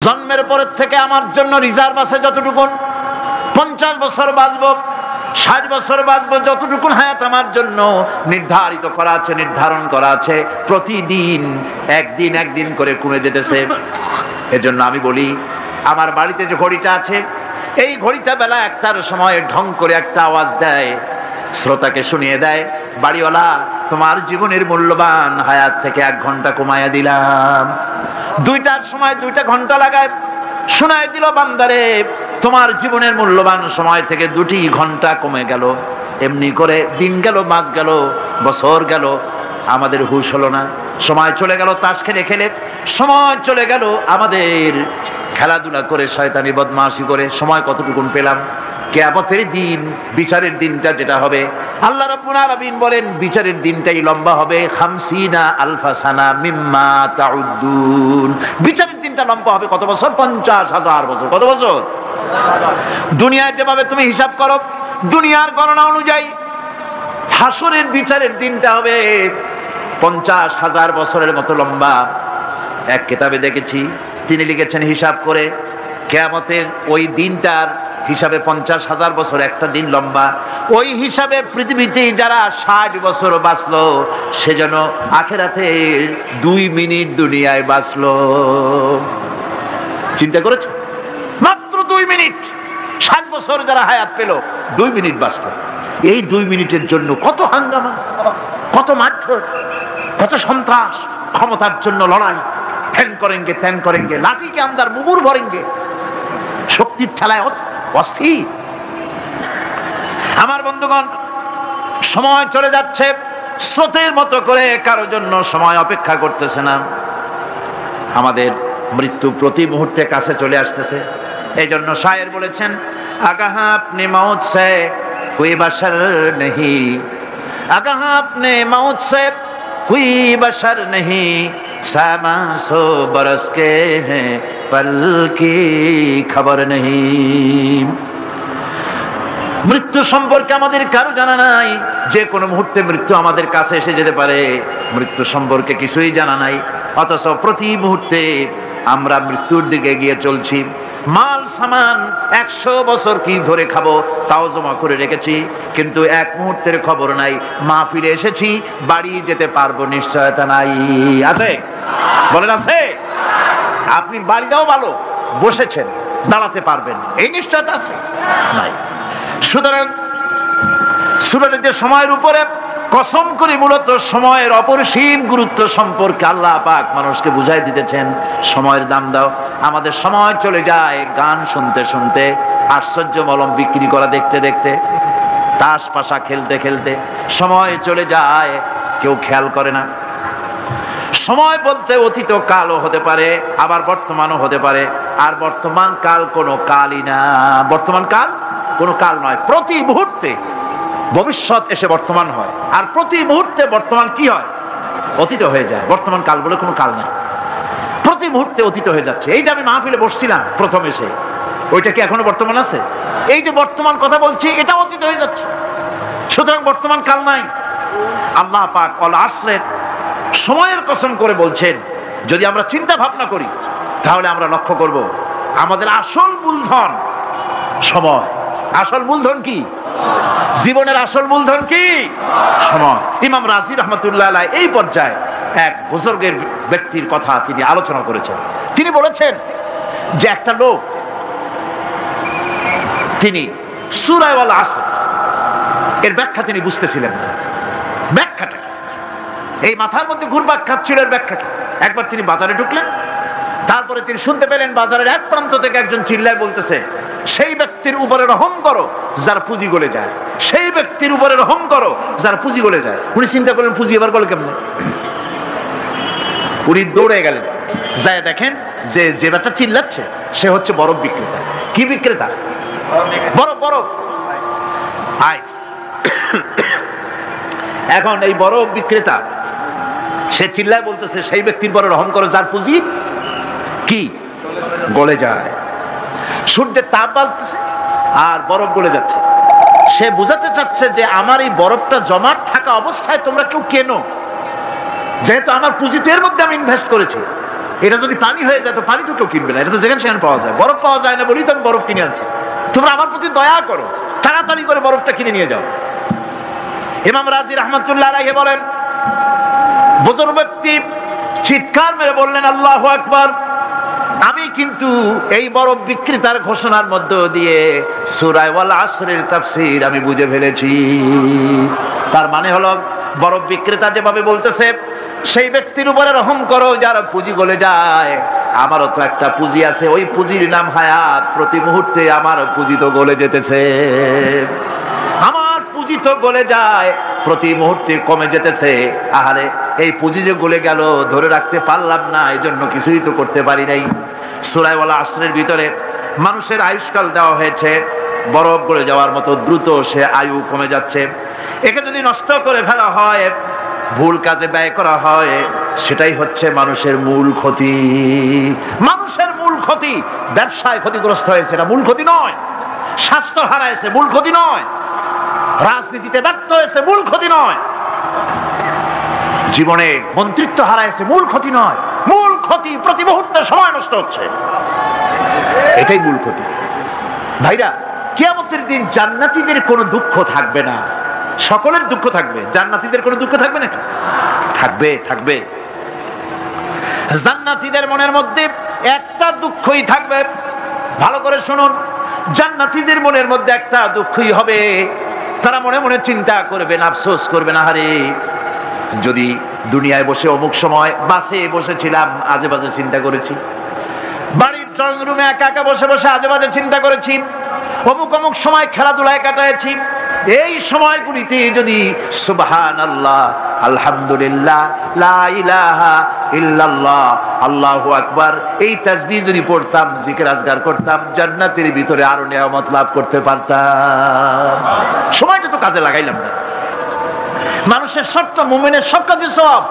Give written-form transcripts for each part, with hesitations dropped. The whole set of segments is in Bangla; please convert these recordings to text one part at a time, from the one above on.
জন্মের পরের থেকে আমার জন্য রিজার্ভ আছে যতটুকু, 50 বছর বাঁচবো, 60 বছর বাঁচবো, যতটুকু হায়াত আমার জন্য নির্ধারিত করা আছে, নির্ধারণ করা আছে, প্রতিদিন একদিন একদিন করে কমে যেতেছে। এজন্য আমি বলি, আমার বাড়িতে যে ঘড়িটা আছে, এই ঘড়িটা বেলা 1টার সময় ঢং করে একটা আওয়াজ দেয়, শ্রোতাকে শুনিয়ে দেয়, বাড়িওয়ালা তোমার জীবনের মূল্যবান হায়াত থেকে 1 ঘন্টা কমায়া দিলাম। 2টার সময় 2টা ঘন্টা লাগায় শোনায় দিল, বান্দারে তোমার জীবনের মূল্যবান সময় থেকে 2টি ঘন্টা কমে গেল। এমনি করে দিন গেল, মাস গেল, বছর গেল, আমাদের হুঁশ হলো না। সময় চলে গেল তাস খেলে খেলে, সময় চলে গেল আমাদের খেলাধুলা করে, শয়তানি বদমাশি করে। সময় কতটুকুন পেলাম? কিয়ামতের দিন, বিচারের দিনটা যেটা হবে, আল্লাহ রাব্বুল আলামিন বলেন বিচারের দিনটাই লম্বা হবে 50 আলফা সানা মিম্মা তাউদ্দুন। বিচারের দিনটা লম্বা হবে কত বছর? 50,000 বছর। কত বছর? দুনিয়ায় যেভাবে তুমি হিসাব করো, দুনিয়ার গণনা অনুযায়ী হাসরের বিচারের দিনটা হবে 50,000 বছরের মতো লম্বা। এক কিতাবে দেখেছি, তিনি লিখেছেন হিসাব করে, কিয়ামতের ওই দিনটার হিসাবে 50,000 বছর একটা দিন লম্বা। ওই হিসাবে পৃথিবীতে যারা 60 বছর বাঁচলো, সে যেন আখিরাতে 2 মিনিট দুনিয়ায় বাঁচলো। চিন্তা করেছে? মাত্র 2 মিনিট। 60 বছর যারা হায়াত পেল, 2 মিনিট বাঁচলো। এই 2 মিনিটের জন্য কত হাঙ্গামা, কত মারধর, কত সন্ত্রাস, ক্ষমতার জন্য লড়াই, হ্যান করেনগে ত্যান করেনগে, লাঠিকে আমদার মুগুর ভরেনগে, শক্তির ঠেলায় অস্থির। আমার বন্ধুগণ, সময় চলে যাচ্ছে স্রোতের মতো করে, কারো জন্য সময় অপেক্ষা করতেছে না। আমাদের মৃত্যু প্রতি মুহূর্তে কাছে চলে আসতেছে। এই জন্য শায়ের বলেছেন, আগাহ আপনি মৌত সে কোই বশর নেহি, আগাহ আপনি মৌত সে কোই বশর নেহি, সামা সো বরস কে হ্যাঁ পল কি খবর নেহি। মৃত্যু সম্পর্কে আমাদের কারো জানা নাই, যে কোনো মুহূর্তে মৃত্যু আমাদের কাছে এসে যেতে পারে। মৃত্যু সম্পর্কে কিছুই জানা নাই, অথচ প্রতি মুহূর্তে আমরা মৃত্যুর দিকে এগিয়ে চলছি। মাল সামান 100 বছর কি ধরে খাবো তাও জমা করে রেখেছি, কিন্তু এক মুহূর্তের খবর নাই। মাহফিলে এসেছি, বাড়ি যেতে পারবো নিশ্চয়তা নাই। আছে? বলেন আছে? আপনি বাড়িটাও ভালো, বসেছেন, দাঁড়াতে পারবেন, এই নিশ্চয়তা আছে? নাই। সুতরাং সূরাটিতে সময়ের উপরে কসম করে মূলত সময়ের অপরিসীম গুরুত্ব সম্পর্কে আল্লাহ পাক মানুষকে বুঝাই দিতেছেন। সময়ের দাম দাও। আমাদের সময় চলে যায় গান শুনতে শুনতে, আশ্চর্য মলম বিক্রি করা দেখতে দেখতে, তাস পাশা খেলতে খেলতে সময় চলে যায়, কেউ খেয়াল করে না। সময় বলতে অতীত কালও হতে পারে, আবার বর্তমানও হতে পারে। আর বর্তমান কাল কোনো কালই না। বর্তমান কাল কোনো কাল নয়। প্রতি মুহূর্তে ভবিষ্যৎ এসে বর্তমান হয়, আর প্রতি মুহূর্তে বর্তমান কি হয়? অতীত হয়ে যায়। বর্তমান কাল বলে কোনো কাল নাই। প্রতি মুহূর্তে অতীত হয়ে যাচ্ছে। এই যে আমি মাহফিলে বসছিলাম প্রথম এসে, ওইটা কি এখনো বর্তমান আছে? এই যে বর্তমান কথা বলছি, এটা অতীত হয়ে যাচ্ছে। সুতরাং বর্তমান কাল নাই। আল্লাহ পাক অল আসরের সময়ের কসম করে বলছেন। যদি আমরা চিন্তা ভাবনা করি, তাহলে আমরা লক্ষ্য করব আমাদের আসল মূলধন সময়। আসল মূলধন কি? জীবনের আসল মূলধন কি? সময়। ইমাম রাজি রহমতুল্লাহ আলাইহি এই পর্যায়ে এক বুজুর্গের ব্যক্তির কথা তিনি আলোচনা করেছেন। তিনি বলেছেন যে একটা লোক, তিনি সূরা আল আসর এর ব্যাখ্যা তিনি বুঝতেছিলেন না। ব্যাখ্যাটা এই মাথার মধ্যে ঘুরপাক খাচ্ছিল, এর ব্যাখ্যা কি? একবার তিনি বাজারে ঢুকলেন, তারপরে তিনি শুনতে পেলেন বাজারের এক প্রান্ত থেকে একজন চিল্লায় বলতেছে, সেই ব্যক্তির উপরে রহম করো যার পুঁজি গলে যায়, সেই ব্যক্তির উপরে রহম করো যার পুঁজি গলে যায়। উনি চিন্তা করলেন পুঁজি এবার গলে কেমন? উনি দৌড়ে গেলেন, যায় দেখেন যে যে ব্যাটা চিল্লাচ্ছে সে হচ্ছে বরফ বিক্রেতা। কি বিক্রেতা? বরফ। বরফ আইস। এখন এই বরফ বিক্রেতা সে চিল্লায় বলতেছে, সেই ব্যক্তির উপরে রহম করো যার পুঁজি কি গলে যায়। সূর্যের তাপ বাড়তেছে আর বরফ গলে যাচ্ছে। সে বুঝাতে চাচ্ছে যে আমার এই বরফটা জমাট থাকা অবস্থায় তোমরা কেউ কেনো, যেহেতু আমার পুঁজি তো এর মধ্যে আমি ইনভেস্ট করেছি, এটা যদি পানি হয়ে যায় তো পানি তো কেউ কিনবে না, এটা তো যেখানে সেখানে পাওয়া যায়। বরফ পাওয়া যায় না বলেই তো আমি বরফ কিনে আনছি। তোমরা আমার প্রতি দয়া করো, তাড়াতাড়ি করে বরফটা কিনে নিয়ে যাও। ইমাম রাজি রাহমাতুল্লাহ আলাইহি বলেন, বুজুর্গ ব্যক্তি চিৎকার মেরে বললেন, আল্লাহু আকবার, আমি কিন্তু এই বরফ বিক্রেতার ঘোষণার মধ্য দিয়ে সূরা ওয়াল আসরের তাফসীর আমি বুঝে ফেলেছি। তার মানে হলো বরফ বিক্রেতা যেভাবে বলতেছে, সেই ব্যক্তির উপরে রহম করো যার পুঁজি গলে যায়। আমারও তো একটা পুঁজি আছে, ওই পুঁজির নাম হায়াত। প্রতি মুহূর্তে আমার পুঁজি তো গলে যেতেছে, আমার পুঁজি তো গলে যায়, প্রতি মুহূর্তে কমে যেতেছে। আহারে, এই পুঁজি যে গলে গেল ধরে রাখতে পারলাম না, এই জন্য কিছুই তো করতে পারি নাই। সূরা ওয়াল আসরের ভিতরে মানুষের আয়ুষ্কাল দেওয়া হয়েছে, বরফ গলে যাওয়ার মতো দ্রুত সে আয়ু কমে যাচ্ছে। একে যদি নষ্ট করে ফেলা হয়, ভুল কাজে ব্যয় করা হয়, সেটাই হচ্ছে মানুষের মূল ক্ষতি। মানুষের মূল ক্ষতি। ব্যবসায় ক্ষতিগ্রস্ত হয়েছে, এটা মূল ক্ষতি নয়। স্বাস্থ্য হারাইছে, মূল ক্ষতি নয়। রাজনীতিতে ব্যর্থ হয়েছে, মূল ক্ষতি নয়। জীবনে মন্ত্রিত্ব হারাইছে, মূল ক্ষতি নয়। মূল ক্ষতি প্রতি মুহূর্তে সময় নষ্ট হচ্ছে, এটাই মূল ক্ষতি। ভাইরা, কিয়ামতের দিন জান্নাতীদের কোনো দুঃখ থাকবে না, সকলের দুঃখ থাকবে। জান্নাতীদের কোনো দুঃখ থাকবে নাকি? থাকবে, থাকবে। জান্নাতীদের মনের মধ্যে একটা দুঃখই থাকবে, ভালো করে শুনুন। জান্নাতীদের মনের মধ্যে একটা দুঃখই হবে, তারা মনে মনে চিন্তা করবেন, আফসোস করবেন, আহারে যদি দুনিয়ায় বসে অমুক সময় বাসে বসেছিলাম, আজে বাজে চিন্তা করেছি, বাড়ির ড্রয়িং রুমে একা একা বসে বসে আজে বাজে চিন্তা করেছি, অমুক অমুক সময় খেলাধুলায় কাটাইছি, এই সময়গুলিতে যদি সুবহানাল্লাহ, আলহামদুলিল্লাহ, লা ইলাহা ইল্লাল্লাহ, আল্লাহু আকবার, এই তাসবিহ যদি পড়তাম, জিকির আজগার করতাম, জান্নাতের ভিতরে আরো নিয়ামত লাভ করতে পারতাম। সময়টা তো কাজে লাগাইলাম না। মানুষের সবটা, মুমিনের সব কাজে সব।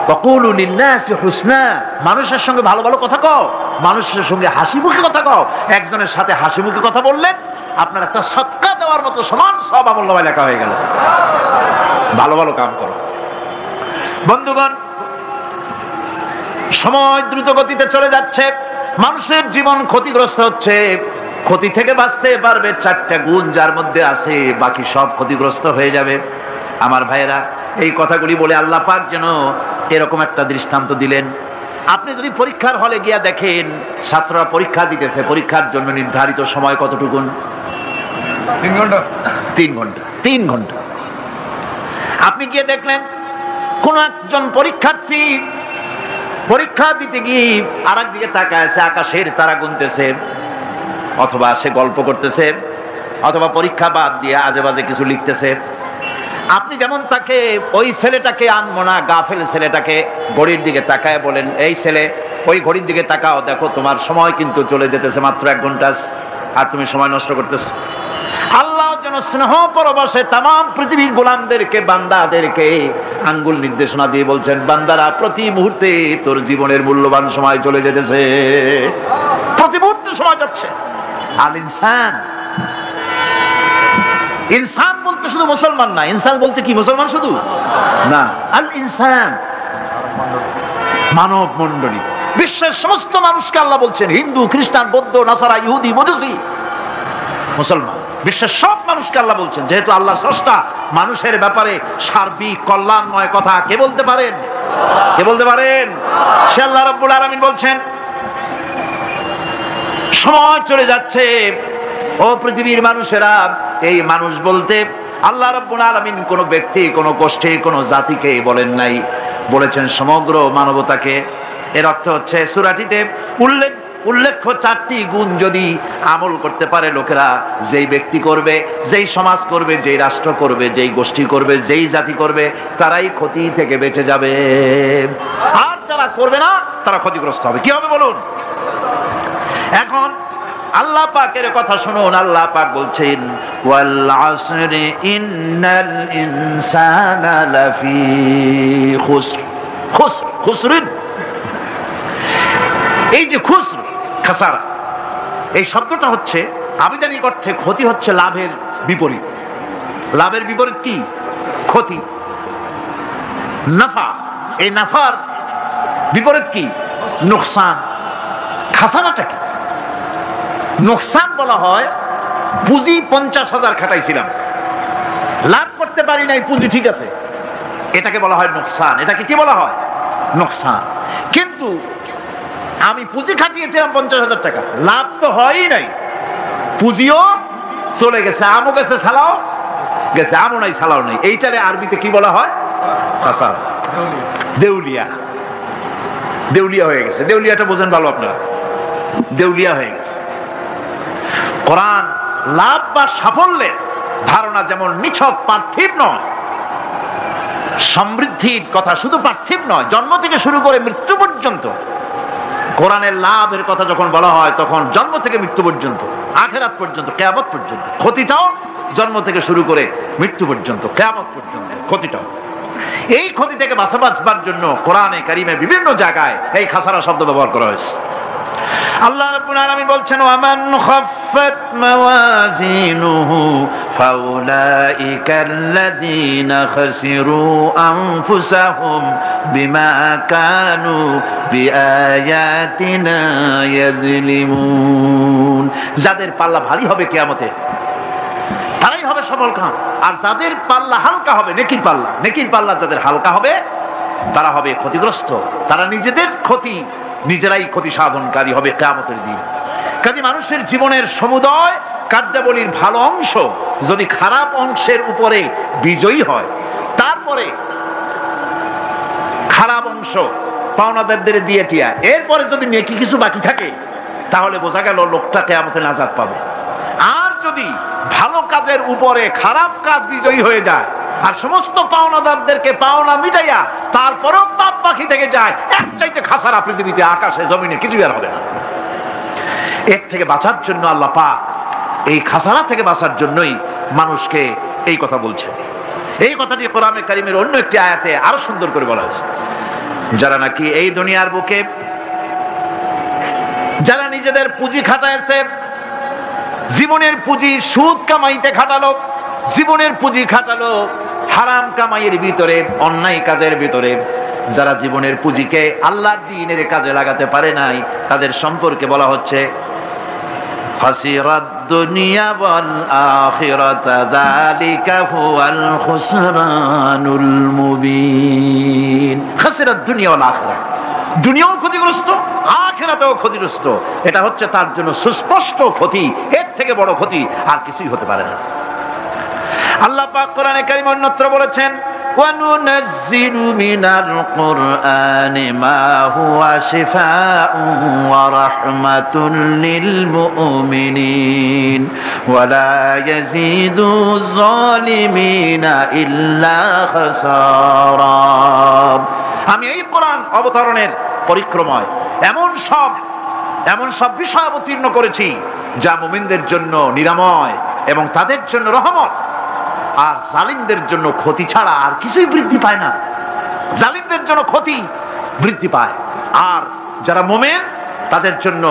ওয়াকুলু লিন্নাসি হুসনা, মানুষের সঙ্গে ভালো ভালো কথা কও, মানুষের সঙ্গে হাসি মুখে কথা কও। একজনের সাথে হাসি মুখে কথা বললেন, আপনার একটা সদকা দেওয়ার মতো সমান সব আমলনামায় লেখা হয়ে গেল। ভালো ভালো কাম করো। বন্ধুগণ, সময় দ্রুত গতিতে চলে যাচ্ছে, মানুষের জীবন ক্ষতিগ্রস্ত হচ্ছে। ক্ষতি থেকে বাঁচতে পারবে 4টা গুণ যার মধ্যে আছে, বাকি সব ক্ষতিগ্রস্ত হয়ে যাবে। আমার ভাইয়েরা, এই কথাগুলি বলে আল্লাহ পাক যেন এরকম একটা দৃষ্টান্ত দিলেন। আপনি যদি পরীক্ষার হলে গিয়া দেখেন, ছাত্ররা পরীক্ষা দিতেছে, পরীক্ষার জন্য নির্ধারিত সময় কতটুকুন? 3 ঘন্টা। 3 ঘন্টা। 3 ঘন্টা। আপনি গিয়ে দেখলেন কোন একজন পরীক্ষার্থী পরীক্ষা দিতে গিয়ে আর একদিকে তাকায় আছে, আকাশের তারা গুনতেছে, অথবা সে গল্প করতেছে, অথবা পরীক্ষা বাদ দিয়ে আজে বাজে কিছু লিখতেছে। আপনি যেমন তাকে, ওই ছেলেটাকে আনবো না, গাফেল ছেলেটাকে ঘড়ির দিকে তাকায় বলেন, এই ছেলে ওই ঘড়ির দিকে তাকাও, দেখো তোমার সময় কিন্তু চলে যেতেছে মাত্র 1 ঘন্টা, আর তুমি সময় নষ্ট করতেছো। আল্লাহ যেন স্নেহ পরবশে তাম পৃথিবীর গোলামদেরকে, বান্দাদেরকে আঙ্গুল নির্দেশনা দিয়ে বলছেন, বান্দারা প্রতি মুহূর্তে তোর জীবনের মূল্যবান সময় চলে যেতেছে, প্রতি মুহূর্তে সময় যাচ্ছে। আল ইনসান, ইনসান বলতে শুধু মুসলমান না, ইনসান বলতে কি মুসলমান শুধু না, আল ইনসান মানব মণ্ডলী, বিশ্বের সমস্ত মানুষকে আল্লাহ বলছেন, হিন্দু, খ্রিস্টান, বৌদ্ধ, নাসারা, ইহুদি, মজুসি, মুসলমান, বিশ্বের সব মানুষকে আল্লাহ বলছেন। যেহেতু আল্লাহ স্রষ্টা, মানুষের ব্যাপারে সার্বিক কল্যাণময় কথা কে বলতে পারেন? কে বলতে পারেন? সে আল্লাহ রাব্বুল আলামিন বলছেন, সময় চলে যাচ্ছে ও পৃথিবীর মানুষেরা। এই মানুষ বলতে আল্লাহ রাব্বুল আলামিন কোন ব্যক্তি, কোন গোষ্ঠী, কোন জাতিকে বলেন নাই, বলেছেন সমগ্র মানবতাকে। এর অর্থ হচ্ছে সূরাটিতে উল্লেখ্য 4টি গুণ যদি আমল করতে পারে লোকেরা, যেই ব্যক্তি করবে, যেই সমাজ করবে, যেই রাষ্ট্র করবে, যেই গোষ্ঠী করবে, যেই জাতি করবে, তারাই ক্ষতি থেকে বেঁচে যাবে। আর যারা করবে না, তারা ক্ষতিগ্রস্ত হবে। কি হবে বলুন? এখন আল্লাহ পাকের কথা শুনুন। আল্লাহ পাক বলছেন, ওয়াল আসরি ইন্নাল ইনসানা লাফি খুসর। খুসর, খুসরিন, এই যে খুসর, খাসারা, এই শব্দটা হচ্ছে আবিধানিক অর্থে ক্ষতি, হচ্ছে লাভের বিপরীত। লাভের বিপরীত কি? ক্ষতি। নাফা, এই নাফার বিপরীত কি? নোকসান। খাসারাটা কি? নোকসান বলা হয় পুঁজি 50,000 খাটাইছিলাম, লাভ করতে পারি নাই, পুঁজি ঠিক আছে, এটাকে বলা হয় নোকসান। এটাকে কি বলা হয়? নোকসান। কিন্তু আমি পুঁজি খাটিয়েছিলাম 50,000 টাকা, লাভ তো হয়ই নাই, পুঁজিও চলে গেছে, আমও গেছে সালাও গেছে, আমও নাই সালাও নাই। এইটারে আরবিতে কি বলা হয়? খাসার, দেউলিয়া। দেউলিয়া হয়ে গেছে। দেউলিয়াটা বোঝেন ভালো আপনারা, দেউলিয়া হয়ে গেছে। কোরআন লাভ বা সাফল্যের ধারণা যেমন নিছক পার্থিব নয়, সমৃদ্ধির কথা শুধু পার্থিব নয়, জন্ম থেকে শুরু করে মৃত্যু পর্যন্ত কোরআনের লাভের কথা যখন বলা হয় তখন জন্ম থেকে মৃত্যু পর্যন্ত, আখিরাত পর্যন্ত, কিয়ামত পর্যন্ত, ক্ষতিটাও জন্ম থেকে শুরু করে মৃত্যু পর্যন্ত, কিয়ামত পর্যন্ত ক্ষতিটাও। এই ক্ষতি থেকে বাঁচাবার জন্য কোরআনে কারিমে বিভিন্ন জায়গায় এই খাসারা শব্দ ব্যবহার করা হয়েছে। আল্লাহ রাব্বুল আলামিন বলছেন, ওয়ামান খাফফাত মাওয়াজিনুহু ফাউলাইকাল্লাযীনা খাসিরু আনফুসাহুম বিমা কানু বিআয়াতিনা ইয়াযলিমুন। যাদের পাল্লা ভারী হবে কিয়ামতে তারাই হবে সফলকাম, আর যাদের পাল্লা হালকা হবে, নেকির পাল্লা, নেকির পাল্লা যাদের হালকা হবে তারা হবে ক্ষতিগ্রস্ত, তারা নিজেদের ক্ষতি নিজেরাই ক্ষতি সাধনকারী হবে কিয়ামতের দিন। কাজে মানুষের জীবনের সমুদয় কার্যাবলীর ভালো অংশ যদি খারাপ অংশের উপরে বিজয়ী হয়, তারপরে খারাপ অংশ পাওনাদারদের দিয়ে টিয়া, এরপরে যদি নেকি কিছু বাকি থাকে, তাহলে বোঝা গেল লোকটা কিয়ামতে নাজাত পাবে। আর যদি ভালো কাজের উপরে খারাপ কাজ বিজয়ী হয়ে যায় আর সমস্ত পাওনাদারদেরকে পাওনা মিটাইয়া তারপরেও পাপ বাকি থেকে যায়, এক চাইতে খাসারা পৃথিবীতে আকাশে জমিনে কিছু আর হবে না। এর থেকে বাঁচার জন্য আল্লাহ পাক এই খাসারা থেকে বাঁচার জন্যই মানুষকে এই কথা বলছেন। এই কথাটি কোরআনে কারিমের অন্য একটি আয়াতে আরো সুন্দর করে বলা হয়েছে, যারা নাকি এই দুনিয়ার বুকে যারা নিজেদের পুঁজি খাটাইছে, জীবনের পুঁজি সুদ কামাইতে খাটালো, জীবনের পুঁজি খাটালো হারাম কামাইয়ের ভিতরে, অন্যায় কাজের ভিতরে, যারা জীবনের পুঁজিকে আল্লাহর দ্বীনের কাজে লাগাতে পারে নাই, তাদের সম্পর্কে বলা হচ্ছে খাসিরাদ দুনিয়া ওয়াল আখিরাতা যালিকা হুয়াল খুসরানুল মুবিন। খাসিরাদ দুনিয়া ওয়াল আখিরা, দুনিয়াও ক্ষতিগ্রস্ত, আখিরাতেও ক্ষতিগ্রস্ত। এটা হচ্ছে তার জন্য সুস্পষ্ট ক্ষতি, এর থেকে বড় ক্ষতি আর কিছুই হতে পারে না। আল্লাহ পাক কোরআনে কারীমে অন্যত্র বলেছেন, وَنُنَزِّلُ مِنَ الْقُرْآنِ مَا هُوَ شِفَاءٌ وَرَحْمَةٌ لِلْمُؤْمِنِينَ وَلَا يَزِيدُ الظَّالِمِينَ إِلَّا خَسَارًا। আমি এই কোরআন অবতরণের পরিক্রমায় এমন সব বিষয় অবতীর্ণ করেছি যা মুমিনদের জন্য নিরাময় এবং তাদের জন্য রহমত, আর জালিমদের জন্য ক্ষতি ছাড়া আর কিছুই বৃদ্ধি পায় না। জালিমদের জন্য ক্ষতি বৃদ্ধি পায়, আর যারা মুমিন তাদের জন্য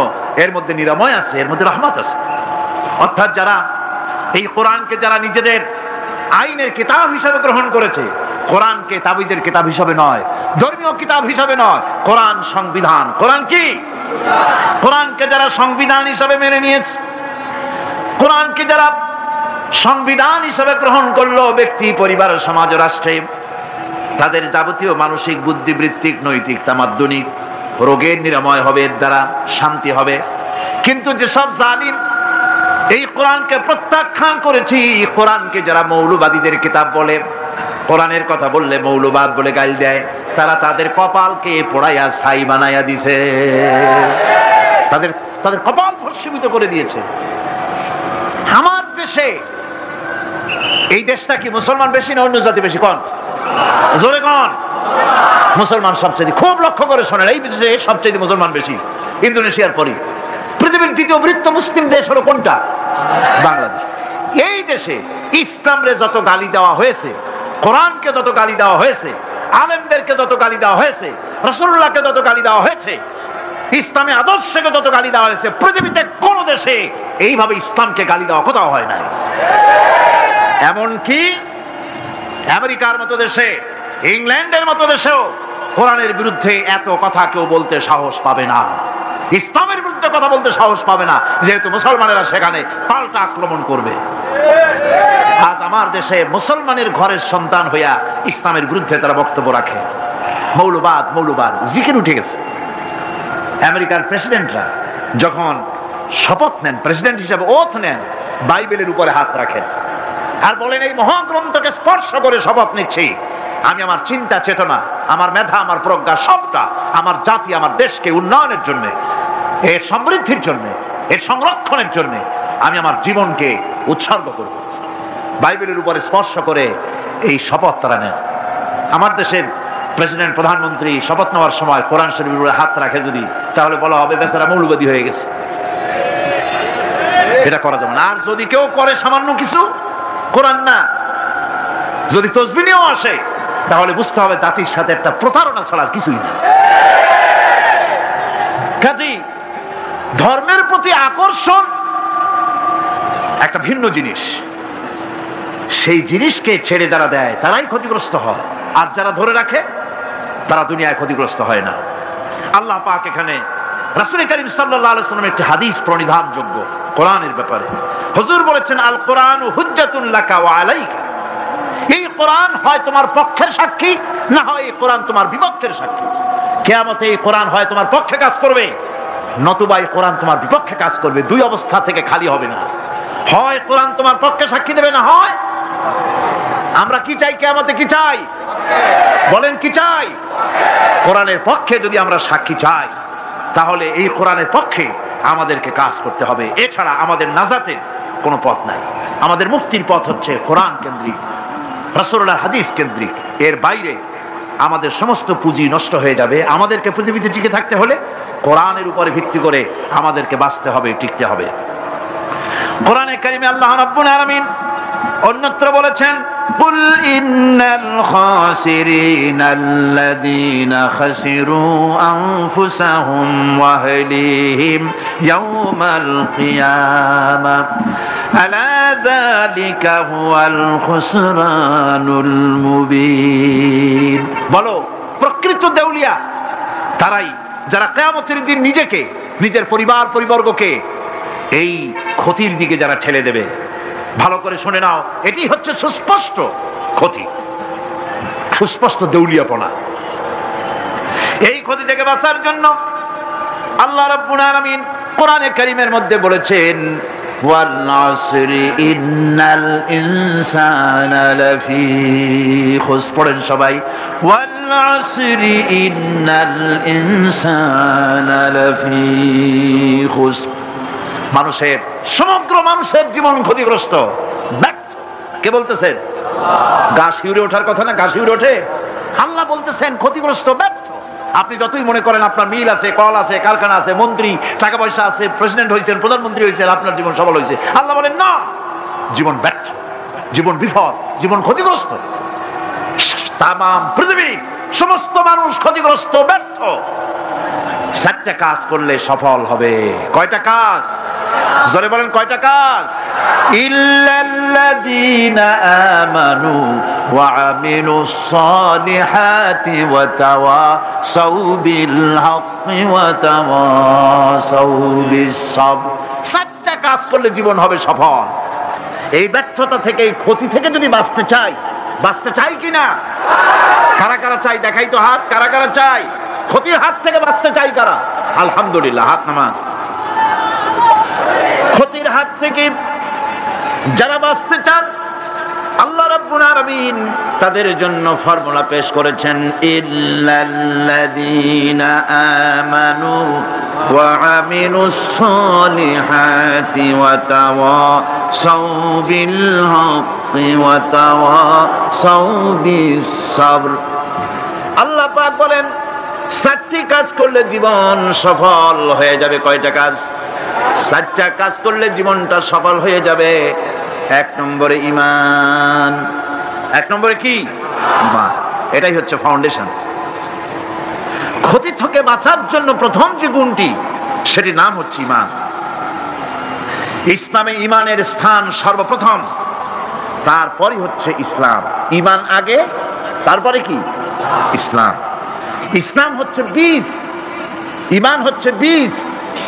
এর মধ্যে নিরাময় আছে, এর মধ্যে রহমত আছে। অর্থাৎ যারা এই কোরআনকে যারা নিজেদের আইনের কিতাব হিসাবে গ্রহণ করেছে, কোরআনকে তাবিজের কিতাব হিসাবে নয়, ধর্মীয় কিতাব হিসাবে নয়, কোরআন সংবিধান। কোরআন কি? কোরআনকে যারা সংবিধান হিসাবে মেনে নিয়েছে, কোরআনকে যারা সংবিধান হিসাবে গ্রহণ করলো ব্যক্তি, পরিবার, সমাজ, রাষ্ট্রে, তাদের যাবতীয় মানসিক, বুদ্ধিবৃত্তিক, নৈতিক, তামাদ্দুনিক রোগের নিরাময় হবে, এর দ্বারা শান্তি হবে। কিন্তু যেসব জালিম এই কোরআনকে প্রত্যাখ্যান করেছি, কোরআনকে যারা মৌলবাদীদের কিতাব বলে, কোরআনের কথা বললে মৌলবাদ বলে গাল দেয়, তারা তাদের কপালকে পোড়াইয়া ছাই বানাইয়া দিছে, তাদের কপাল ভস্মীভূত করে দিয়েছে। আমার দেশে, এই দেশটা কি মুসলমান বেশি না অন্য জাতি বেশি? কোন? জোরে কোন? মুসলমান সবচেয়ে। খুব লক্ষ্য করে শোনেন, এই দেশে সবচেয়ে মুসলমান বেশি, ইন্দোনেশিয়ার পরে। পৃথিবীর দ্বিতীয় বৃহত্তম মুসলিম দেশ হলো কোনটা? বাংলাদেশ। এই দেশে ইসলামরে যত গালি দেওয়া হয়েছে, কোরআনকে যত গালি দেওয়া হয়েছে, আলেমদেরকে যত গালি দেওয়া হয়েছে, রাসূলুল্লাহকে যত গালি দেওয়া হয়েছে, ইসলামী আদর্শকে যত গালি দেওয়া হয়েছে, পৃথিবীতে কোন দেশে এইভাবে ইসলামকে গালি দেওয়া কোথাও হয় নাই। এমনকি আমেরিকার মতো দেশে, ইংল্যান্ডের মতো দেশেও কোরআনের বিরুদ্ধে এত কথা কেউ বলতে সাহস পাবে না, ইসলামের বিরুদ্ধে কথা বলতে সাহস পাবে না, যেহেতু মুসলমানেরা সেখানে পাল্টা আক্রমণ করবে। আজ আমার দেশে মুসলমানের ঘরের সন্তান হইয়া ইসলামের বিরুদ্ধে তারা বক্তব্য রাখে। মৌলবাদ জিকির উঠে গেছে। আমেরিকার প্রেসিডেন্টরা যখন শপথ নেন, প্রেসিডেন্ট হিসেবে ওথ নেন, বাইবেলের উপরে হাত রাখেন আর বলেন এই মহাগ্রন্থকে স্পর্শ করে শপথ নিচ্ছি, আমি আমার চিন্তা চেতনা, আমার মেধা, আমার প্রজ্ঞা সবটা আমার জাতি, আমার দেশকে উন্নয়নের জন্য, এর সমৃদ্ধির জন্য, এর সংরক্ষণের জন্য আমি আমার জীবনকে উৎসর্গ করব। বাইবেলের উপরে স্পর্শ করে এই শপথ তারা নেন। আমার দেশের প্রেসিডেন্ট, প্রধানমন্ত্রী শপথ নেওয়ার সময় কোরআন শরীফের উপরে হাত রাখে যদি, তাহলে বলা হবে বেচারা মৌলবাদী হয়ে গেছে। এটা করা যাবে না। আর যদি কেউ করে সামান্য কিছু, কোরআন না, যদি তসবিহ নিয়েও আসে, তাহলে বুঝতে হবে জাতির সাথে একটা প্রতারণা ছাড়া কিছুই না। কাজেই ধর্মের প্রতি আকর্ষণ একটা ভিন্ন জিনিস, সেই জিনিসকে ছেড়ে যারা দেয় তারাই ক্ষতিগ্রস্ত হয়, আর যারা ধরে রাখে তারা দুনিয়ায় ক্ষতিগ্রস্ত হয় না। আল্লাহ পাক এখানে রাসূল করিম সাল্লাল্লাহু আলাইহি ওয়াসাল্লামের একটি হাদিস প্রণিধানযোগ্য কোরআনের ব্যাপারে। হুজুর বলেছেন, আল কোরআন হুজ্জাতুন লাকা ওয়া আলাইকা। এই কোরআন হয় তোমার পক্ষের সাক্ষী, না হয় এই কোরআন তোমার বিপক্ষের সাক্ষী। কিয়ামতে এই কোরআন হয় তোমার পক্ষে কাজ করবে, নতুবা এই কোরআন তোমার বিপক্ষে কাজ করবে। দুই অবস্থা থেকে খালি হবে না, হয় কোরআন তোমার পক্ষে সাক্ষী দেবে, না হয়। আমরা কি চাই? কিয়ামতে কি চাই? বলেন কি চাই? কোরআনের পক্ষে যদি আমরা সাক্ষী চাই, তাহলে এই কোরআনের পক্ষে আমাদেরকে কাজ করতে হবে। এছাড়া আমাদের নাজাতের কোনো পথ নাই। আমাদের মুক্তির পথ হচ্ছে কোরআন কেন্দ্রিক, রাসূলুল্লাহর হাদিস কেন্দ্রিক। এর বাইরে আমাদের সমস্ত পুঁজি নষ্ট হয়ে যাবে। আমাদেরকে পৃথিবীতে টিকে থাকতে হলে কোরআনের উপরে ভিত্তি করে আমাদেরকে বাঁচতে হবে, টিকতে হবে। কোরআনে কারিমে আল্লাহ রাব্বুল আলামিন অন্যত্র বলেছেন, কুল ইন্নাল খাসিরিনাল্লাযীনা খাসিরু আনফুসাহুম ওয়া আহলিহিম ইয়াওমাল কিয়ামাহ আলা যালিকা হুয়াল খুসরানুল মুবিন। বলো, প্রকৃত দেউলিয়া তারাই যারা কিয়ামতের দিন নিজেকে, নিজের পরিবার পরিবর্গকে এই ক্ষতির দিকে যারা ঠেলে দেবে। ভালো করে শুনে নাও, এটি হচ্ছে সুস্পষ্ট ক্ষতি, সুস্পষ্ট দেউলিয়াপনা। এই ক্ষতি থেকে বাঁচার জন্য আল্লাহ রাব্বুল আলামিন কোরআনে কারীমের মধ্যে বলেছেন, ওয়াল আসরি ইন্নাল ইনসানা লাফি খুসর। পড়েন সবাই, ওয়াল আসরি ইন্নাল ইনসানা লাফি খুসর। মানুষের, সমগ্র মানুষের জীবন ক্ষতিগ্রস্ত, ব্যর্থ। কে বলতেছেন? গা শিউরে ওঠার কথা না, গা শিউরে ওঠে। আল্লাহ বলতেছেন ক্ষতিগ্রস্ত, ব্যর্থ। আপনি যতই মনে করেন আপনার মিল আছে, কল আছে, কারখানা আছে, মন্ত্রী, টাকা পয়সা আছে, প্রেসিডেন্ট হয়েছেন, প্রধানমন্ত্রী হয়েছেন, আপনার জীবন সফল হয়েছে, আল্লাহ বলেন না, জীবন ব্যর্থ, জীবন বিফল, জীবন ক্ষতিগ্রস্ত। তাম পৃথিবী সমস্ত মানুষ ক্ষতিগ্রস্ত, ব্যর্থ। চারটা কাজ করলে সফল হবে। কয়টা কাজ? জোরে বলেন, কয়টা কাজ? ইল্লাল্লাযীনা আমানু ওয়া আমিলুস সালিহাতি ওয়া তাওয়াসাউ বিল হাক্কি ওয়া তাওয়াসাউ বিস সাবর। চারটা কাজ করলে জীবন হবে সফল। এই ব্যর্থতা থেকে, এই ক্ষতি থেকে যদি বাঁচতে চাই কিনা? কারা কারা চাই? দেখাই তো হাত। কারা কারা চাই? ক্ষতির হাত থেকে বাঁচতে চাই কারা? আলহামদুলিল্লাহ, হাত নামান। ক্ষতির হাত থেকে যারা বাঁচতে চান, আল্লাহ রাব্বুল আলামিন তাদের জন্য ফর্মুলা পেশ করেছেন, ইল্লাল্লাযীনা আমানু ওয়া আমিলুস সালিহাতি ওয়া তাওয়াসাউ বিল হাক্কি ওয়া তাওয়াসাউ বিস সাবর। আল্লাহ পাক বলেন, চারটি কাজ করলে জীবন সফল হয়ে যাবে। কয়টা কাজ? চারটা কাজ করলে জীবনটা সফল হয়ে যাবে। এক নম্বরে ঈমান। এক নম্বরে কি? ঈমান। এটাই হচ্ছে ফাউন্ডেশন। ক্ষতি থেকে বাঁচার জন্য প্রথম যে গুণটি, সেটির নাম হচ্ছে ঈমান। ইসলামে ঈমানের স্থান সর্বপ্রথম, তারপরই হচ্ছে ইসলাম। ঈমান আগে, তারপরে কি? ইসলাম। ইসলাম হচ্ছে বীজ, ঈমান হচ্ছে বীজ,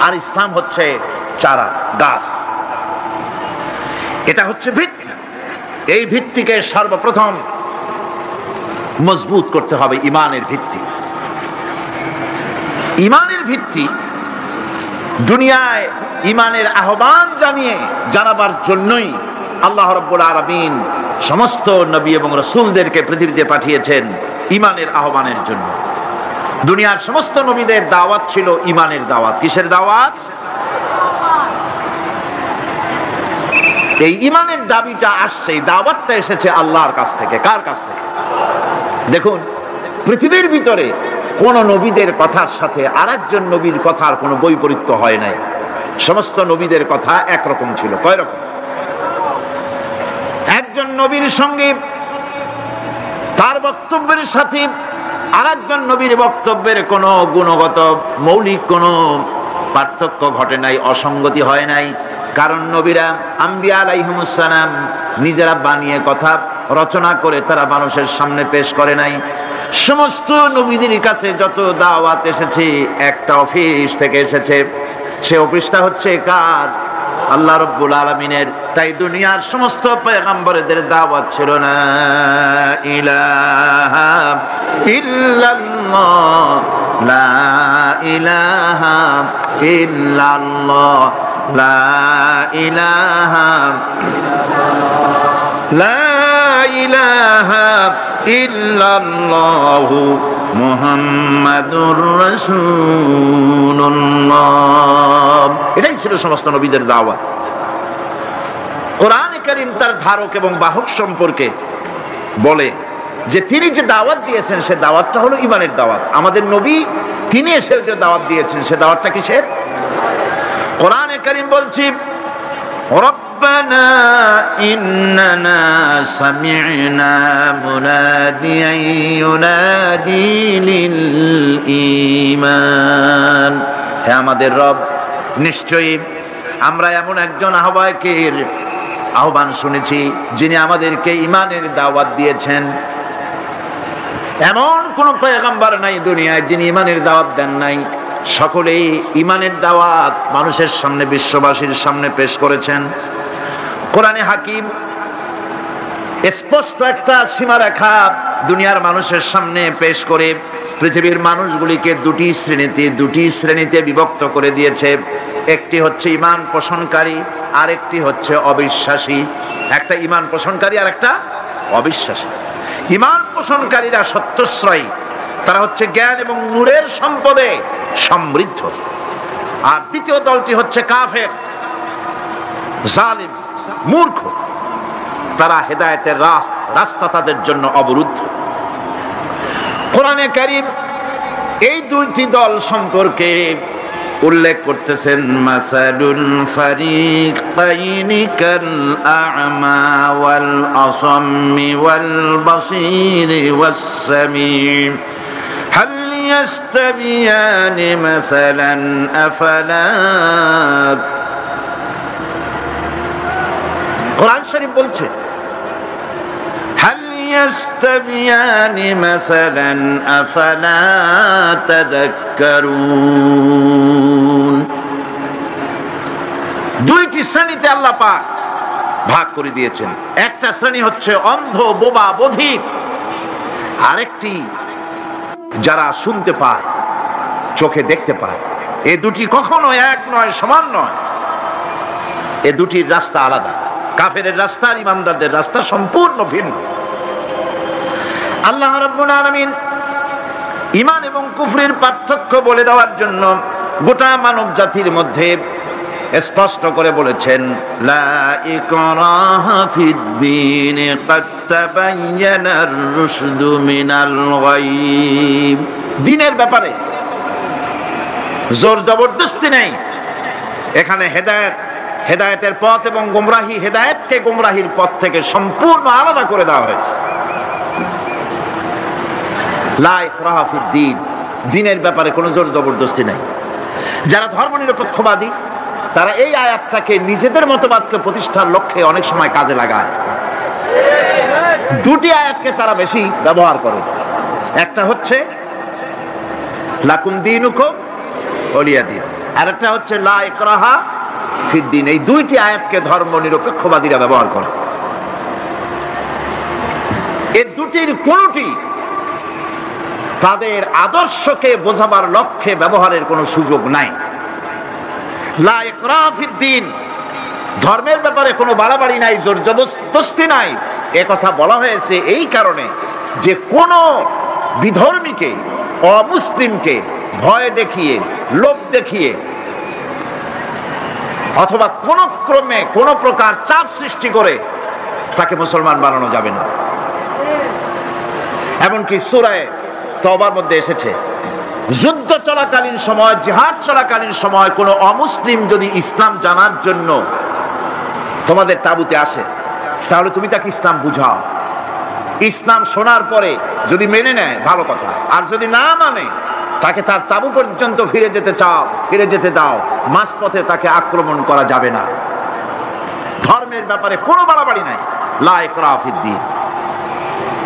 আর ইসলাম হচ্ছে চারা, গাছ। এটা হচ্ছে ভিত্তি। এই ভিত্তিকে সর্বপ্রথম মজবুত করতে হবে, ঈমানের ভিত্তি। ঈমানের ভিত্তি দুনিয়ায় ঈমানের আহ্বান জানাবার জন্যই আল্লাহ রাব্বুল আলামিন সমস্ত নবী এবং রাসূলদেরকে পৃথিবীতে পাঠিয়েছেন ঈমানের আহ্বানের জন্য। দুনিয়ার সমস্ত নবীদের দাওয়াত ছিল ঈমানের দাওয়াত। কিসের দাওয়াত? এই ঈমানের দাবিটা আসছে, দাওয়াতটা এসেছে আল্লাহর কাছ থেকে। কার কাছ থেকে? দেখুন, পৃথিবীর ভিতরে কোন নবীদের কথার সাথে আরেকজন নবীর কথার কোনো বৈপরীত্য হয় নাই। সমস্ত নবীদের কথা একরকম ছিল। কয় রকম? একজন নবীর সঙ্গে তার বক্তব্যের সাথে আরেকজন নবীর বক্তব্যের কোনো গুণগত মৌলিক কোনো পার্থক্য ঘটে নাই, অসঙ্গতি হয় নাই। কারণ নবীরা আম্বিয়া আলাইহিমুস সালাম নিজেরা বানিয়ে কথা রচনা করে তারা মানুষের সামনে পেশ করে নাই। সমস্ত নবীদের কাছে যত দাওয়াত এসেছে একটা অফিস থেকে এসেছে। সে অফিসটা হচ্ছে কার? আল্লাহ রাব্বুল আলামিনের। তাই দুনিয়ার সমস্ত পয়গম্বরদের দাওয়াত ছিল না ইলাহা ইল্লাল্লাহ, লা ইলাহা ইল্লাল্লাহ, লা ইলাহা ইল্লাল্লাহু মুহাম্মাদুর রাসূলুল্লাহ। এটাই ছিল সমস্ত নবীদের দাওয়াত। কোরআনে কারীম তার ধারক এবং বাহক সম্পর্কে বলে যে তিনি যে দাওয়াত দিয়েছেন সে দাওয়াতটা হলো ঈমানের দাওয়াত। আমাদের নবী তিনি এসে যে দাওয়াত দিয়েছেন সে দাওয়াতটা কিসের? কোরআনে কারীম বলছি, রব্বানা ইন্নানা সামি'না মুনাদিয়ান ইউনাদি লিল ঈমান। হে আমাদের রব, নিশ্চয়ই আমরা এমন একজন আহ্বায়কের আহ্বান শুনেছি যিনি আমাদেরকে ঈমানের দাওয়াত দিয়েছেন। এমন কোন পয়গম্বর নাই দুনিয়ায় যিনি ঈমানের দাওয়াত দেন নাই। সকলেই ঈমানের দাওয়াত মানুষের সামনে, বিশ্ববাসীর সামনে পেশ করেছেন। কোরআনে হাকিম স্পষ্ট একটা সীমারেখা দুনিয়ার মানুষের সামনে পেশ করে পৃথিবীর মানুষগুলিকে দুটি শ্রেণীতে বিভক্ত করে দিয়েছে। একটি হচ্ছে ঈমান পোষণকারী, আর একটি হচ্ছে অবিশ্বাসী। একটা ঈমান পোষণকারী আর একটা অবিশ্বাসী। ঈমান পোষণকারীরা সত্যশ্রয়ী, তারা হচ্ছে জ্ঞান এবং নূরের সম্পদে সমৃদ্ধ। আর দ্বিতীয় দলটি হচ্ছে কাফের, জালিম, মূর্খ। তারা হেদায়েতের রাস্তা তাদের জন্য অবরুদ্ধ। কোরআনে কারীম এই দুইটি দল সম্পর্কে উল্লেখ করতেছেন, মাসালুল ফারিকাইনি কাল আ'মা ওয়াল আসাম্মি ওয়াল বাসীর ওয়াস সামিঈ হাল ইয়াস্তাবিয়ানি মাসালান আফালা। কোরআন শরীফ বলছে, হাল ইয়াস্তাবিয়ানি মাসালান আফালা তাযাক্কারুন। দুইটি শ্রেণীতে আল্লাহ পাক ভাগ করে দিয়েছেন। একটা শ্রেণী হচ্ছে অন্ধ, বোবা, বধির। আরেকটি যারা শুনতে পায়, চোখে দেখতে পায়। এই দুটি কখনো এক নয়, সমান নয়। এই দুটির রাস্তা আলাদা। কাফেরের রাস্তা আর ঈমানদারদের রাস্তা সম্পূর্ণ ভিন্ন। আল্লাহ রাব্বুল আলামিন ঈমান এবং কুফরের পার্থক্য বলে দেওয়ার জন্য গোটা মানব জাতির মধ্যে স্পষ্ট করে বলেছেন, লা ইকরাহা ফিদ-দীন ক্বাদ তাবায়্যানার রুশদু মিনাল গায়ব। দ্বীনের ব্যাপারে জোর জবরদস্তি নেই। এখানে হেদায়েতের পথ এবং গোমরাহি, হেদায়েতকে গোমরাহির পথ থেকে সম্পূর্ণ আলাদা করে দেওয়া হয়েছে। লা ইকরাহা ফিদ-দীন, দ্বীনের ব্যাপারে কোনো জোর জবরদস্তি নেই। যারা ধর্মনিরপেক্ষবাদী তারা এই আয়াতটাকে নিজেদের মতবাদকে প্রতিষ্ঠার লক্ষ্যে অনেক সময় কাজে লাগায়। দুটি আয়াতকে তারা বেশি ব্যবহার করে। একটা হচ্ছে লাকুম দীনুকুম ওয়ালিয়া দীন। আর একটা হচ্ছে লা ইকরাহা ফিদ্দিন। এই দুইটি আয়াতকে ধর্ম নিরপেক্ষবাদীরা ব্যবহার করে। এই দুটির কোনটি তাদের আদর্শকে বোঝাবার লক্ষ্যে ব্যবহারের কোনো সুযোগ নাই। লা ইকরাহা ফিদ্দিন, ধর্মের ব্যাপারে কোনো বাড়াবাড়ি নাই, জোর জবরদস্তি নাই। এ কথা বলা হয়েছে এই কারণে যে কোন বিধর্মীকে, অমুসলিমকে ভয় দেখিয়ে, লোভ দেখিয়ে অথবা কোন ক্রমে কোন প্রকার চাপ সৃষ্টি করে তাকে মুসলমান বানানো যাবে না। এমনকি সূরা তওবার মধ্যে এসেছে, যুদ্ধ চলাকালীন সময়, জিহাদ চলাকালীন সময় কোন অমুসলিম যদি ইসলাম জানার জন্য তোমাদের তাঁবুতে আসে, তাহলে তুমি তাকে ইসলাম বুঝাও। ইসলাম শোনার পরে যদি মেনে নেয় ভালো কথা, আর যদি না মানে তাকে তার তাঁবু পর্যন্ত ফিরে যেতে দাও। মাঝপথে তাকে আক্রমণ করা যাবে না। ধর্মের ব্যাপারে কোনো বাড়াবাড়ি নাই। লা ইকরাহা ফিদ্দিন,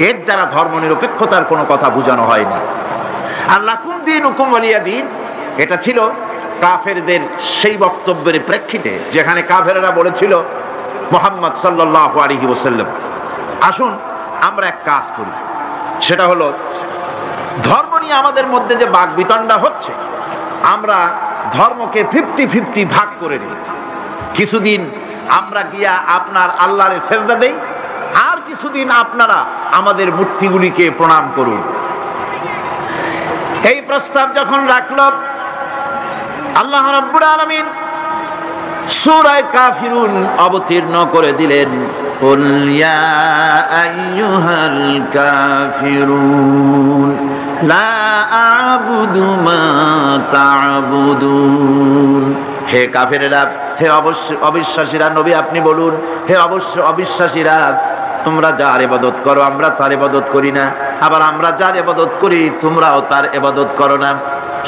এর দ্বারা ধর্ম নিরপেক্ষতার কোনো কথা বোঝানো হয়নি। আর লাকুম দীনুকুম ওয়ালিয়া দীন, এটা ছিল কাফেরদের সেই বক্তব্যের প্রেক্ষিতে যেখানে কাফেররা বলেছিল মুহাম্মদ সাল্লাল্লাহু আলাইহি ওয়াসাল্লাম, আসুন আমরা এক কাজ করি, সেটা হলো ধর্ম নিয়ে আমাদের মধ্যে যে বাকবিতণ্ডা হচ্ছে, আমরা ধর্মকে 50-50 ভাগ করে নিই। কিছুদিন আমরা গিয়া আপনার আল্লাহরে সেজদা দেই, আর কিছুদিন আপনারা আমাদের মূর্তিগুলিকে প্রণাম করুন। এই প্রস্তাব যখন রাখল, আল্লাহ রাব্বুল আলামিন সূরা কাফিরুন অবতীর্ণ করে দিলেন, কুল ইয়া আইয়ুহাল কাফিরুন লা আ'বুদু মা তা'বুদুন। হে কাফেরেরা, হে অবিশ্বাসীরা, নবী আপনি বলুন, হে অবিশ্বাসীরা, তোমরা যার ইবাদত করো আমরা তার ইবাদত করি না, আবার আমরা যার ইবাদত করি তোমরাও তার ইবাদত করো না।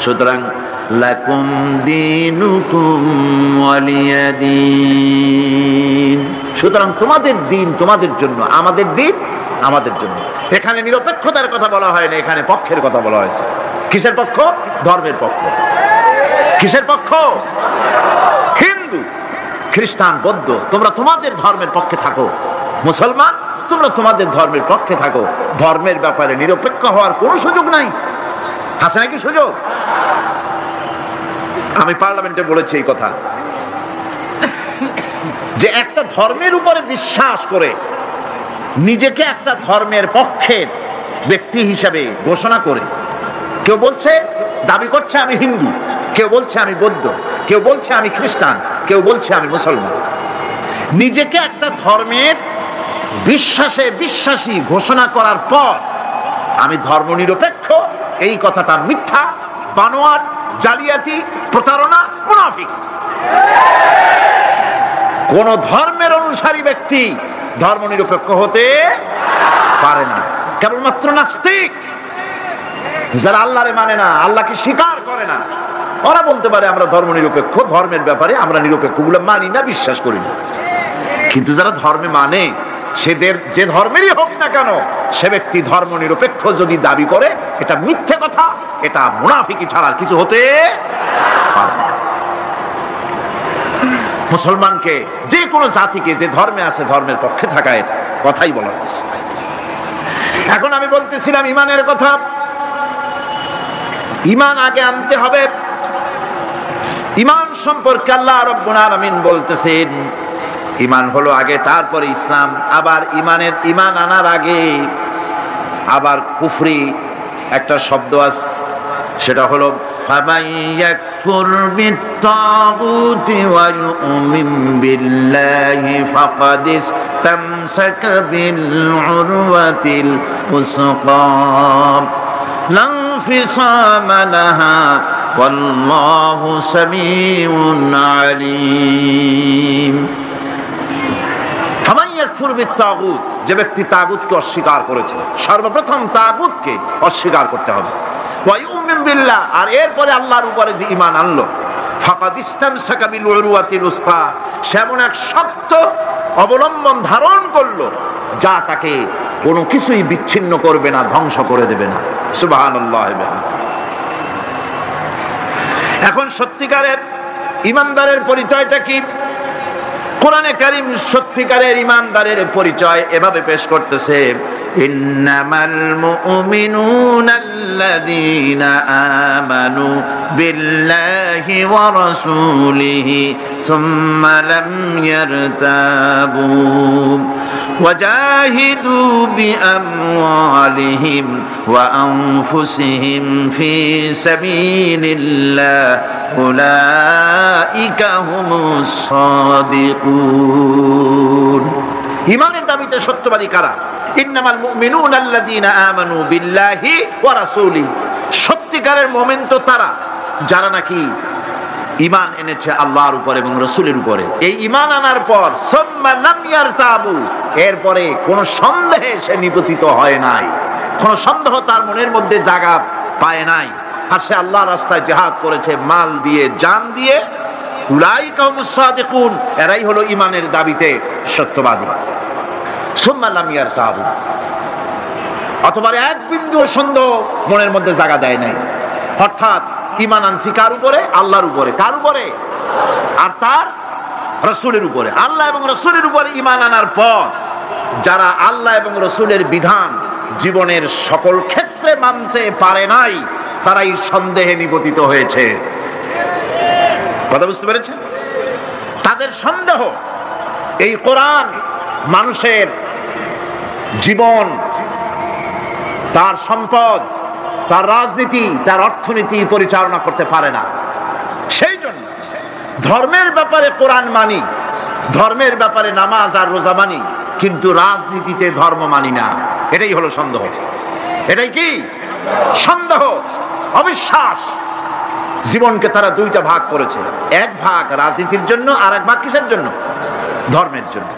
সুতরাং লাকুম দীনুকুম ওয়ালিয়া দীন, সুতরাং তোমাদের দিন তোমাদের জন্য, আমাদের দিন আমাদের জন্য। এখানে নিরপেক্ষতার কথা বলা হয় না, এখানে পক্ষের কথা বলা হয়েছে। কিসের পক্ষ? ধর্মের পক্ষ। কিসের পক্ষ? হিন্দু, খ্রিস্টান, বৌদ্ধ, তোমরা তোমাদের ধর্মের পক্ষে থাকো। মুসলমান, তোমরা তোমাদের ধর্মের পক্ষে থাকো। ধর্মের ব্যাপারে নিরপেক্ষ হওয়ার কোনো সুযোগ নাই। আছে নাকি সুযোগ? আমি পার্লামেন্টে বলেছি এই কথা, যে একটা ধর্মের উপরে বিশ্বাস করে নিজেকে একটা ধর্মের পক্ষের ব্যক্তি হিসাবে ঘোষণা করে কেউ বলছে, দাবি করছে আমি হিন্দু, কেউ বলছে আমি বৌদ্ধ, কেউ বলছে আমি খ্রিস্টান, কেউ বলছে আমি মুসলমান। নিজেকে একটা ধর্মের বিশ্বাসী ঘোষণা করার পর আমি ধর্ম নিরপেক্ষ, এই কথাটা মিথ্যা, বানোয়াট, জালিয়াতি, প্রতারণা, মুনাফিক। কোন ধর্মের অনুসারী ব্যক্তি ধর্ম নিরপেক্ষ হতে পারে না। কেবলমাত্র নাস্তিক, যারা আল্লাহরে মানে না, আল্লাহকে স্বীকার করে না, ওরা বলতে পারে আমরা ধর্ম নিরপেক্ষ, ধর্মের ব্যাপারে আমরা নিরপেক্ষ, গুলো মানি না, বিশ্বাস করি না। কিন্তু যারা ধর্মে মানে, সেদের যে ধর্মেরই হোক না কেন, সে ব্যক্তি ধর্ম নিরপেক্ষ যদি দাবি করে, এটা মিথ্যে কথা, এটা মুনাফিকি ছাড়া কিছু হতে পারে না। মুসলমানকে, যে কোনো জাতিকে যে ধর্মে আছে ধর্মের পক্ষে থাকার কথাই বলা হয়েছে। এখন আমি বলতেছিলাম ইমানের কথা। ইমান আগে আনতে হবে। ইমান সম্পর্কে আল্লাহ রাব্বুল আলামিন বলতেছেন, ইমান হলো আগে, তারপরে ইসলাম। আবার ইমান আনার আগে আবার কুফরি একটা শব্দ আছে, সেটা হলো ফামান ইয়াকফুর বিত-তাগুতি ওয়া ইউমিন বিল্লাহি ফাকাদ ইসতামসাকা বিল উরওয়াতিল উসকা লা ইনফিসামা লাহা ওয়াল্লাহু সামিউন আলীম। যে ব্যক্তি তাগুতকে অস্বীকার করেছে, সর্বপ্রথম তাগুতকে অস্বীকার করতে হবে। আর এরপরে আল্লাহর উপরে যে ঈমান আনলো, ফাকাদ ইসতামসাকা বিল উরওয়াতিল উসকা, সেমন এক শক্ত অবলম্বন ধারণ করলো যা তাকে কোনো কিছুই বিচ্ছিন্ন করবে না, ধ্বংস করে দেবে না। সুবহানাল্লাহ। এখন সত্যিকারের ইমানদারের পরিচয়টা কি? কোরআনে কারীম সত্যিকারের ইমানদারের পরিচয় এভাবে পেশ করতেছে, ইন্নামাল মুমিনুনা আল্লাযীনা আমানু বিল্লাহি ওয়া রাসূলিহি সুম্মা লাম ইয়ারতাবু ওয়াজাহিদু বিআমওয়ালিহিম ওয়া আনফুসিহিম ফি সাবিলিল্লাহ উলাইকা হুমুস সাদিকুন। ঈমানের দাবিতে সত্যবাদী কারা? ইন্নামাল মুমিনুনা আল্লাযীনা আমানু বিল্লাহি ওয়া রাসূলিহি, সত্যিকারের মুমিন তো তারা যারা নাকি ঈমান এনেছে আল্লাহর উপর এবং রাসূলের উপরে। এই ঈমান আনার পর সুম্মা লাম ইয়ারতাবু, এরপরে কোন সন্দেহে সে নিপতিত হয় নাই, কোন সন্দেহ তার মনের মধ্যে জায়গা পায় নাই, আর সে আল্লাহর রাস্তায় জিহাদ করেছে মাল দিয়ে, জান দিয়ে। উলাইকা হুমুস সাদিকুন, এরাই হলো ঈমানের দাবিতে সত্যবাদী। সুম্মা লাম ইয়ারতাবু, অথবা এক বিন্দু সন্দেহ মনের মধ্যে জায়গা দেয় নাই, অর্থাৎ ঈমান আনছি কার উপরে? আল্লাহর উপরে। কার উপরে? আর তার রাসূলের উপরে। আল্লাহ এবং রাসূলের উপরে ঈমান আনার পর যারা আল্লাহ এবং রাসূলের বিধান জীবনের সকল ক্ষেত্রে মানতে পারে নাই, তারাই সন্দেহে নিপতিত হয়েছে। কথা বুঝতে পেরেছেন? তাদের সন্দেহ এই কোরআন মানুষের জীবন, তার সম্পদ, তার রাজনীতি, তার অর্থনীতি পরিচালনা করতে পারে না। সেই জন্য ধর্মের ব্যাপারে কোরআন মানি, ধর্মের ব্যাপারে নামাজ আর রোজা মানি, কিন্তু রাজনীতিতে ধর্ম মানি না। এটাই হলো সন্দেহ। এটাই কি? সন্দেহ, অবিশ্বাস। জীবনকে তারা দুইটা ভাগ করেছে, এক ভাগ রাজনীতির জন্য আর এক ভাগ কিসের জন্য? ধর্মের জন্য।